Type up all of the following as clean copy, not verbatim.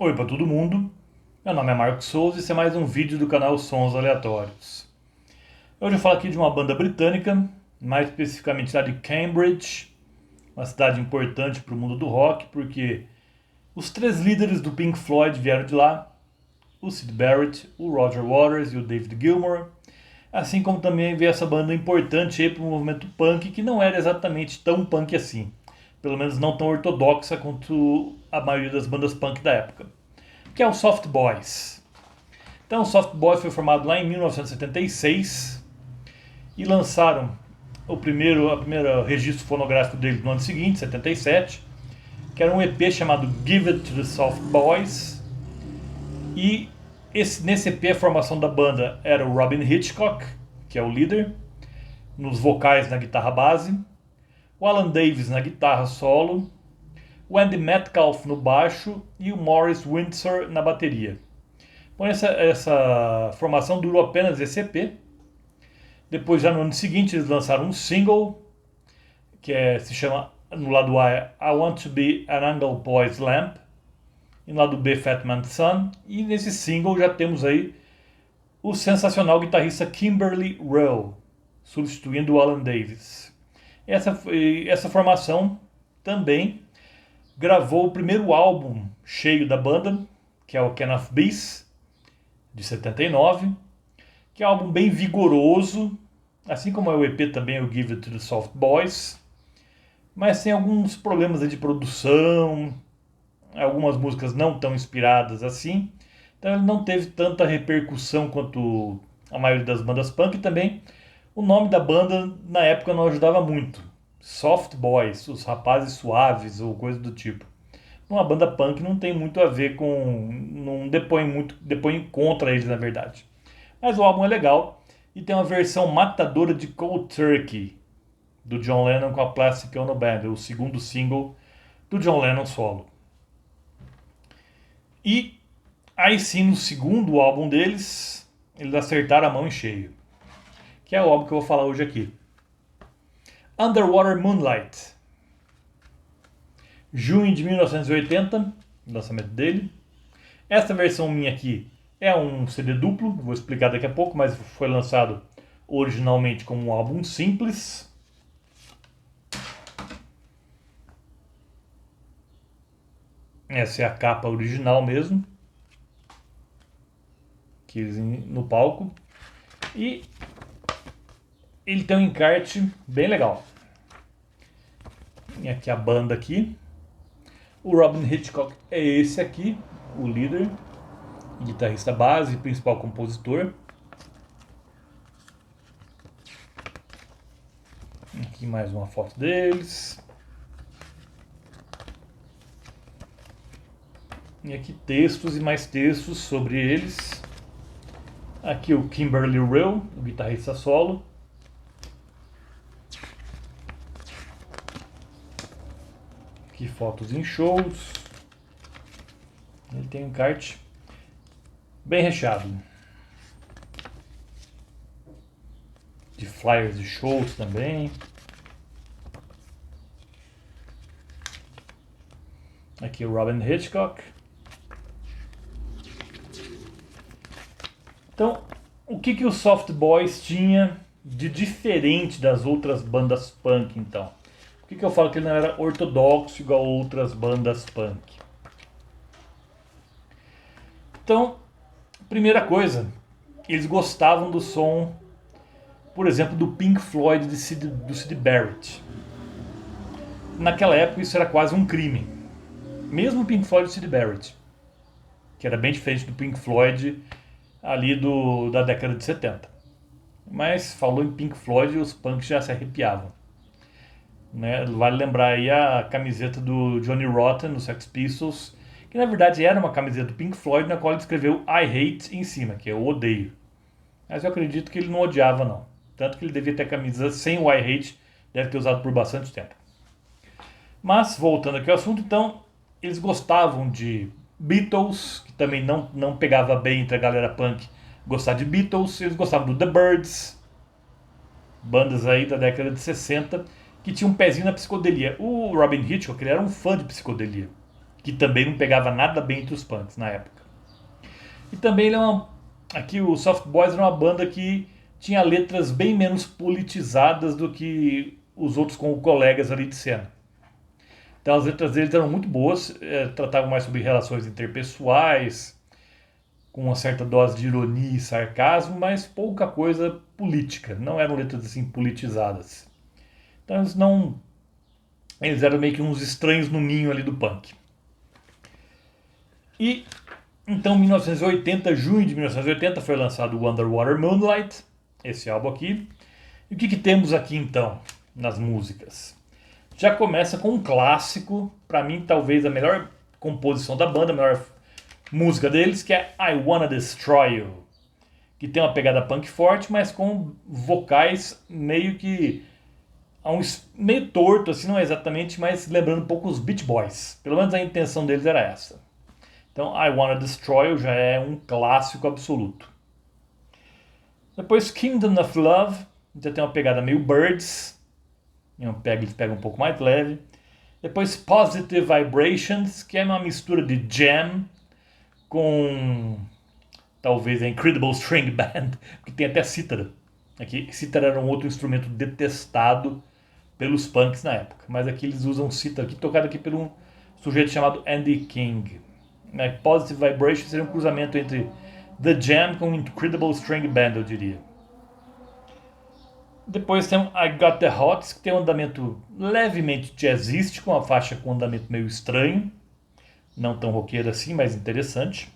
Oi para todo mundo, meu nome é Marcos Souza e esse é mais um vídeo do canal Sons Aleatórios. Hoje eu falo aqui de uma banda britânica, mais especificamente lá de Cambridge, uma cidade importante para o mundo do rock, porque os três líderes do Pink Floyd vieram de lá, o Syd Barrett, o Roger Waters e o David Gilmour, assim como também veio essa banda importante para o movimento punk, que não era exatamente tão punk assim, pelo menos não tão ortodoxa quanto a maioria das bandas punk da época, que é o Soft Boys. Então, o Soft Boys foi formado lá em 1976 e lançaram o primeiro registro fonográfico deles no ano seguinte, 77, que era um EP chamado Give It to the Soft Boys. E nesse EP a formação da banda era o Robin Hitchcock, que é o líder, nos vocais na guitarra base, o Alan Davis na guitarra solo, o Andy Metcalf no baixo e o Maurice Windsor na bateria. Bom, essa formação durou apenas esse EP. Depois, já no ano seguinte, eles lançaram um single, se chama, no lado A, I Want to Be an Angle Boy's Lamp, e no lado B, Fat Man's Son. E nesse single já temos aí o sensacional guitarrista Kimberly Rowe, substituindo o Alan Davis. Essa formação também gravou o primeiro álbum cheio da banda, que é o Can of Bees, de 79, que é um álbum bem vigoroso, assim como é o EP também, o Give It to the Soft Boys, mas tem alguns problemas de produção, algumas músicas não tão inspiradas assim, então ele não teve tanta repercussão quanto a maioria das bandas punk. E também o nome da banda na época não ajudava muito, Soft Boys, os rapazes suaves ou coisa do tipo. Uma banda punk não tem muito a ver com, não depõe contra eles, na verdade. Mas o álbum é legal e tem uma versão matadora de Cold Turkey do John Lennon com a Plastic Ono Band, o segundo single do John Lennon solo. E aí sim, no segundo álbum deles, eles acertaram a mão em cheio, que é o álbum que eu vou falar hoje aqui. Underwater Moonlight, junho de 1980, lançamento dele. Esta versão minha aqui é um CD duplo, vou explicar daqui a pouco, mas foi lançado originalmente como um álbum simples. Essa é a capa original mesmo, que eles no palco. E ele tem um encarte bem legal. E aqui a banda aqui. O Robin Hitchcock é esse aqui, o líder, guitarrista base, principal compositor. Aqui mais uma foto deles. E aqui textos e mais textos sobre eles. Aqui o Kimberly Rowe, o guitarrista solo. Aqui fotos em shows. Ele tem um encarte bem recheado de flyers de shows também. Aqui o Robin Hitchcock. Então, o que o Soft Boys tinha de diferente das outras bandas punk, então? Por que eu falo que ele não era ortodoxo igual outras bandas punk? Então, primeira coisa, eles gostavam do som, por exemplo, do Pink Floyd do Syd Barrett. Naquela época isso era quase um crime. Mesmo o Pink Floyd do Syd Barrett, que era bem diferente do Pink Floyd ali da década de 70. Mas falou em Pink Floyd e os punks já se arrepiavam. Né? Vale lembrar aí a camiseta do Johnny Rotten, do Sex Pistols, que na verdade era uma camiseta do Pink Floyd, na qual ele escreveu I hate em cima, que é eu odeio. Mas eu acredito que ele não odiava, não. Tanto que ele devia ter a camisa sem o I hate, deve ter usado por bastante tempo. Mas, voltando aqui ao assunto, então, eles gostavam de Beatles, que também não pegava bem entre a galera punk gostar de Beatles. Eles gostavam do The Byrds, bandas aí da década de 60, que tinha um pezinho na psicodelia. O Robin Hitchcock, ele era um fã de psicodelia, que também não pegava nada bem entre os punks na época. E também ele aqui o Soft Boys era uma banda que tinha letras bem menos politizadas do que os outros colegas ali de cena. Então as letras deles eram muito boas, tratavam mais sobre relações interpessoais, com uma certa dose de ironia e sarcasmo, mas pouca coisa política. Não eram letras assim politizadas. Então eles eram meio que uns estranhos no ninho ali do punk. E então, em 1980, junho de 1980, foi lançado o Underwater Moonlight, esse álbum aqui. E o que temos aqui então nas músicas? Já começa com um clássico, para mim talvez a melhor composição da banda, a melhor música deles, que é I Wanna Destroy You, que tem uma pegada punk forte, mas com vocais meio que meio torto, assim, não é exatamente, mas lembrando um pouco os Beach Boys. Pelo menos a intenção deles era essa. Então, I Wanna Destroy You já é um clássico absoluto. Depois, Kingdom of Love, já tem uma pegada meio Birds, eles pegam um pouco mais leve. Depois, Positive Vibrations, que é uma mistura de jam com talvez a Incredible String Band, que tem até cítara. Aqui, cítara era um outro instrumento detestado pelos punks na época, mas aqui eles usam cítara, aqui, tocado aqui por um sujeito chamado Andy King. Positive Vibration seria um cruzamento entre The Jam com Incredible String Band, eu diria. Depois tem I Got The Hots, que tem um andamento levemente jazzístico, uma faixa com um andamento meio estranho, não tão roqueiro assim, mas interessante.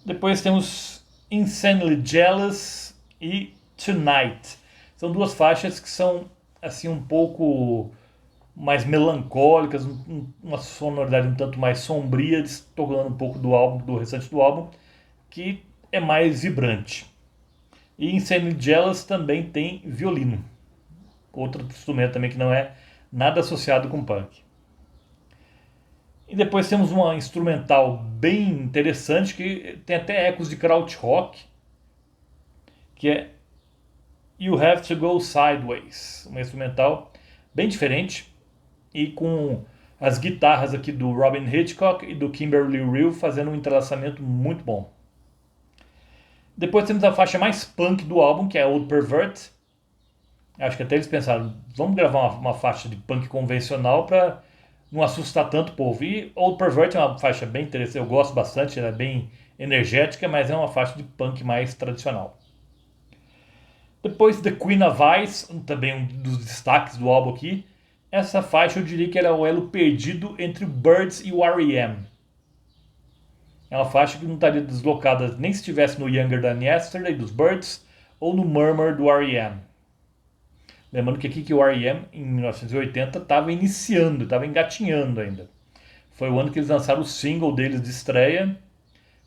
Depois temos Insanely Jealous e Tonight. São duas faixas que são assim um pouco mais melancólicas, uma sonoridade um tanto mais sombria, tocando um pouco do restante do álbum, que é mais vibrante. E Insanely Jealous também tem violino, outro instrumento também que não é nada associado com punk. E depois temos uma instrumental bem interessante, que tem até ecos de krautrock, que é You Have to Go Sideways, uma instrumental bem diferente, e com as guitarras aqui do Robin Hitchcock e do Kimberly Rew fazendo um entrelaçamento muito bom. Depois temos a faixa mais punk do álbum, que é Old Pervert. Acho que até eles pensaram, vamos gravar uma faixa de punk convencional para não assustar tanto o povo. E Old Pervert é uma faixa bem interessante, eu gosto bastante, ela é bem energética, mas é uma faixa de punk mais tradicional. Depois The Queen of Ice, também um dos destaques do álbum aqui. Essa faixa eu diria que era o elo perdido entre o Birds e o R.E.M. É uma faixa que não estaria deslocada nem se estivesse no Younger Than Yesterday dos Birds ou no Murmur do R.E.M. Lembrando que aqui que o R.E.M. em 1980 estava iniciando, estava engatinhando ainda. Foi o ano que eles lançaram o single deles de estreia,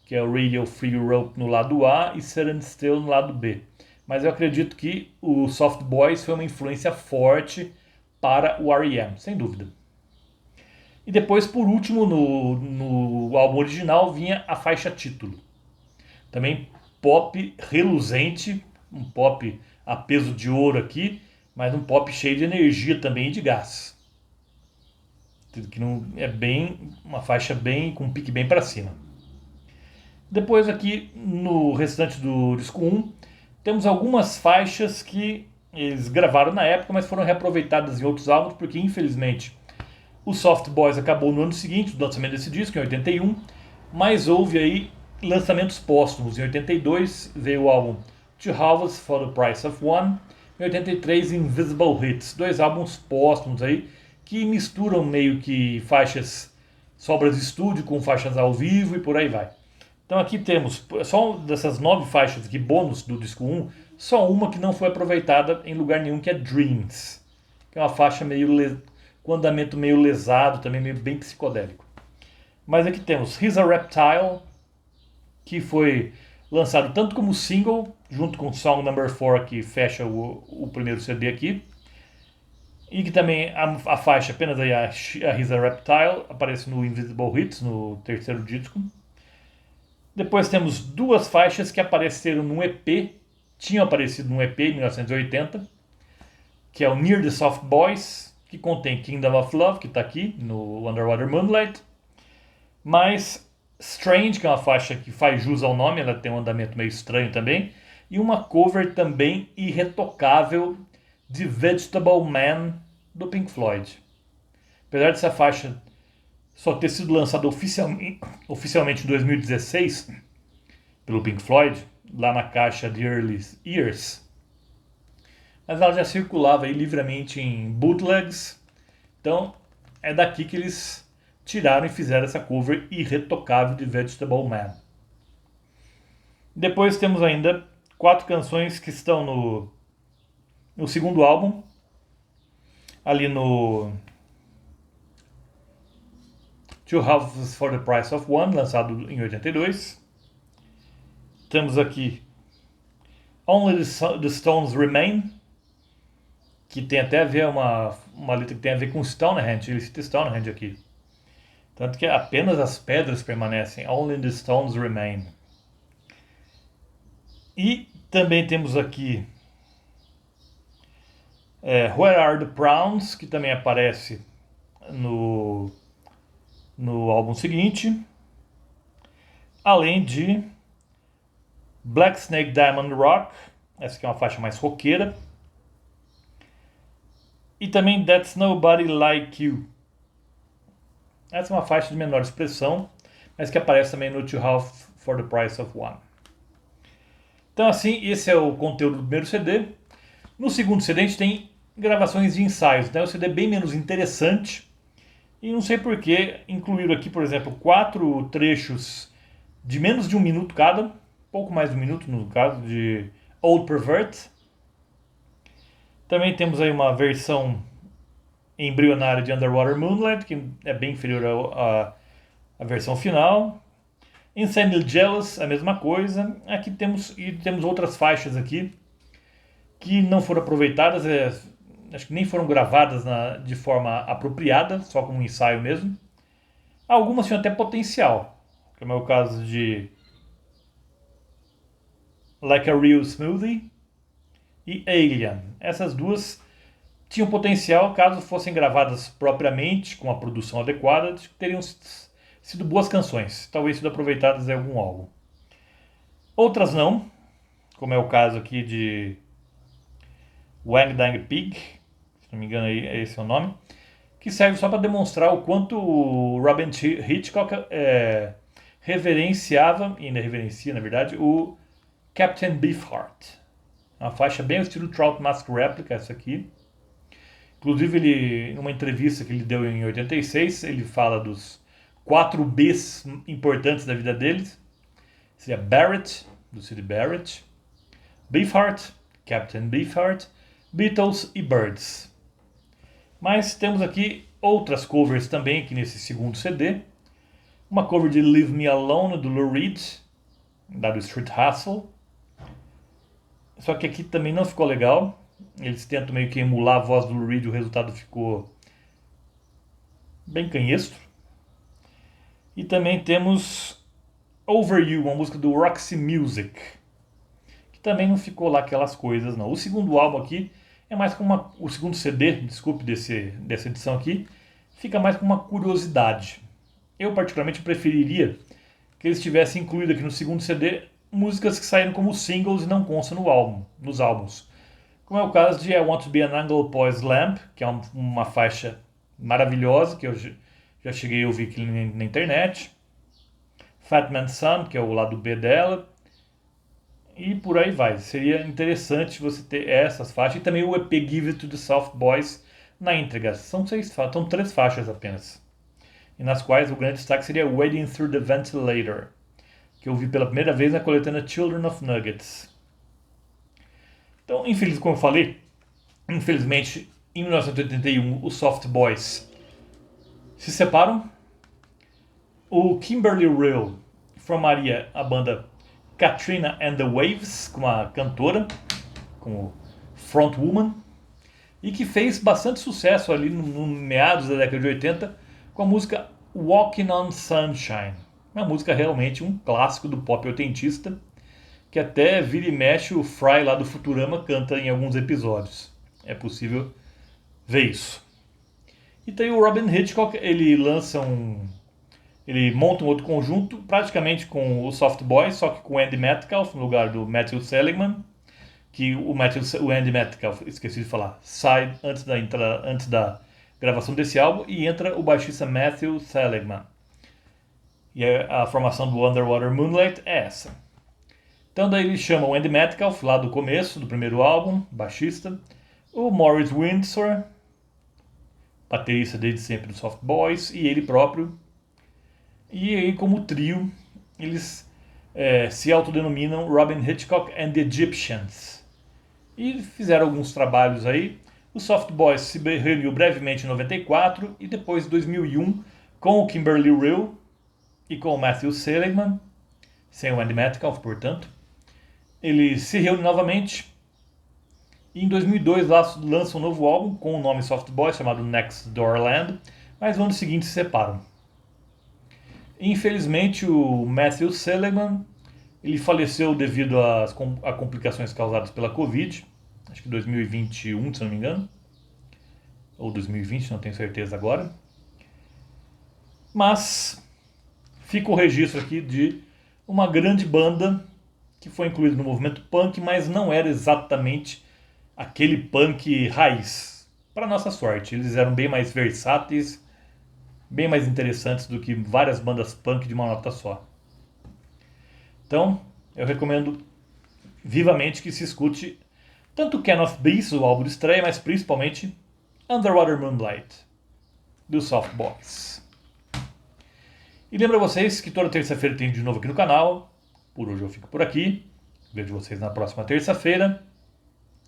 que é o Radio Free Europe no lado A e Set and Still no lado B. Mas eu acredito que o Soft Boys foi uma influência forte para o R.E.M., sem dúvida. E depois, por último, no álbum original, vinha a faixa título. Também pop reluzente, um pop a peso de ouro aqui, mas um pop cheio de energia também e de gás. Que não, é bem uma faixa bem com um pique bem para cima. Depois aqui, no restante do disco 1, temos algumas faixas que eles gravaram na época, mas foram reaproveitadas em outros álbuns, porque infelizmente o Soft Boys acabou no ano seguinte, do lançamento desse disco, em 81, mas houve aí lançamentos póstumos. Em 82 veio o álbum Two Halves for the Price of One, em 83 Invisible Hits, dois álbuns póstumos aí, que misturam meio que faixas, sobras de estúdio com faixas ao vivo e por aí vai. Então aqui temos, só dessas 9 faixas aqui, bônus do disco 1, só uma que não foi aproveitada em lugar nenhum, que é Dreams, que é uma faixa meio com andamento meio lesado, também meio bem psicodélico. Mas aqui temos He's a Reptile, que foi lançado tanto como single, junto com Song Number 4, que fecha o primeiro CD aqui, e que também a faixa, apenas aí a He's a Reptile, aparece no Invisible Hits, no terceiro disco. Depois temos duas faixas que apareceram num EP, tinham aparecido num EP em 1980, que é o Near the Soft Boys, que contém Kingdom of Love, que está aqui no Underwater Moonlight, mais Strange, que é uma faixa que faz jus ao nome, ela tem um andamento meio estranho também, e uma cover também irretocável de Vegetable Man, do Pink Floyd. Apesar dessa faixa só ter sido lançada oficialmente em 2016 pelo Pink Floyd, lá na caixa The Early Years, mas ela já circulava aí livremente em bootlegs, então é daqui que eles tiraram e fizeram essa cover irretocável de Vegetable Man. Depois temos ainda 4 canções que estão no segundo álbum, ali no Two Houses for the Price of One, lançado em 82. Temos aqui Only the Stones Remain, que tem até a ver uma letra que tem a ver com Stonehenge, ele cita Stonehenge aqui. Tanto que apenas as pedras permanecem, Only the Stones Remain. E também temos aqui Where Are the Prawns, que também aparece no álbum seguinte, além de Black Snake Diamond Rock, essa aqui é uma faixa mais roqueira, e também That's Nobody Like You. Essa é uma faixa de menor expressão, mas que aparece também no Two Half for the Price of One. Então assim, esse é o conteúdo do primeiro CD. No segundo CD a gente tem gravações de ensaios, né? O CD é bem menos interessante, e não sei por que incluíram aqui, por exemplo, 4 trechos de menos de 1 minuto cada, pouco mais de 1 minuto no caso, de Old Pervert. Também temos aí uma versão embrionária de Underwater Moonlight, que é bem inferior à versão final. Insanely Jealous, a mesma coisa. Aqui temos outras faixas aqui que não foram aproveitadas, acho que nem foram gravadas de forma apropriada, só como um ensaio mesmo. Algumas tinham até potencial, que é o meu caso de Like a Real Smoothie e Alien. Essas duas tinham potencial, caso fossem gravadas propriamente, com a produção adequada, teriam sido boas canções, talvez sido aproveitadas em algum álbum. Outras não, como é o caso aqui de Wang Dang Pig, se não me engano esse é o nome, que serve só para demonstrar o quanto o Robin Hitchcock reverenciava, e ainda reverencia na verdade, o Captain Beefheart. Uma faixa bem ao estilo Trout Mask Replica, essa aqui. Inclusive, ele, numa entrevista que ele deu em 86, ele fala dos 4 Bs importantes da vida deles. Seria Barrett, do Syd Barrett, Beefheart, Captain Beefheart, Beatles e Birds. Mas temos aqui outras covers também aqui nesse segundo CD. Uma cover de Leave Me Alone, do Lou Reed, da do Street Hustle. Só que aqui também não ficou legal. Eles tentam meio que emular a voz do Lou Reed, o resultado ficou bem canhestro. E também temos Over You, uma música do Roxy Music, que também não ficou lá aquelas coisas não. O segundo álbum aqui é mais como o segundo CD, desculpe, dessa edição aqui, fica mais como uma curiosidade. Eu particularmente preferiria que eles tivessem incluído aqui no segundo CD músicas que saíram como singles e não constam nos álbuns. Como é o caso de I Want to Be an Angle Poised Lamp, que é uma faixa maravilhosa, que eu já cheguei a ouvir aqui na internet. Fat Man's Son, que é o lado B dela. E por aí vai. Seria interessante você ter essas faixas. E também o EP Give It to the Soft Boys na íntegra. São 3 faixas apenas. E nas quais o grande destaque seria Wading Through the Ventilator, que eu vi pela primeira vez na coletânea Children of Nuggets. Então, como eu falei, infelizmente, em 1981, os Soft Boys se separam. O Kimberly Real formaria a banda Katrina and the Waves, com uma cantora, como frontwoman, e que fez bastante sucesso ali no meados da década de 80 com a música Walking on Sunshine. Uma música realmente um clássico do pop oitentista, que até vira e mexe o Fry lá do Futurama canta em alguns episódios. É possível ver isso. E tem o Robin Hitchcock, ele monta um outro conjunto, praticamente com o Soft Boys, só que com o Andy Metcalf no lugar do Matthew Seligman, que o Andy Metcalf, esqueci de falar, sai antes da gravação desse álbum e entra o baixista Matthew Seligman. E a formação do Underwater Moonlight é essa. Então daí eles chamam o Andy Metcalf, lá do começo, do primeiro álbum, baixista, o Morris Windsor, baterista desde sempre do Soft Boys, e ele próprio. E aí, como trio, eles se autodenominam Robin Hitchcock and the Egyptians. E fizeram alguns trabalhos aí. O Soft Boys se reuniu brevemente em 94 e depois em 2001 com o Kimberly Rew e com o Matthew Seligman, sem o Andy Metcalf, portanto. Eles se reúnem novamente e em 2002 lançam um novo álbum com o nome Soft Boys, chamado Next Door Land, mas no ano seguinte se separam. Infelizmente, o Matthew Seligman ele faleceu devido a complicações causadas pela Covid, acho que 2021, se não me engano, ou 2020, não tenho certeza agora. Mas fica o registro aqui de uma grande banda que foi incluída no movimento punk, mas não era exatamente aquele punk raiz. Para nossa sorte, eles eram bem mais versáteis, bem mais interessantes do que várias bandas punk de uma nota só. Então, eu recomendo vivamente que se escute tanto Can of Beasts, o álbum de estreia, mas principalmente Underwater Moonlight, do Soft Boys. E lembro a vocês que toda terça-feira tem de novo aqui no canal. Por hoje eu fico por aqui. Vejo vocês na próxima terça-feira.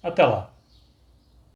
Até lá.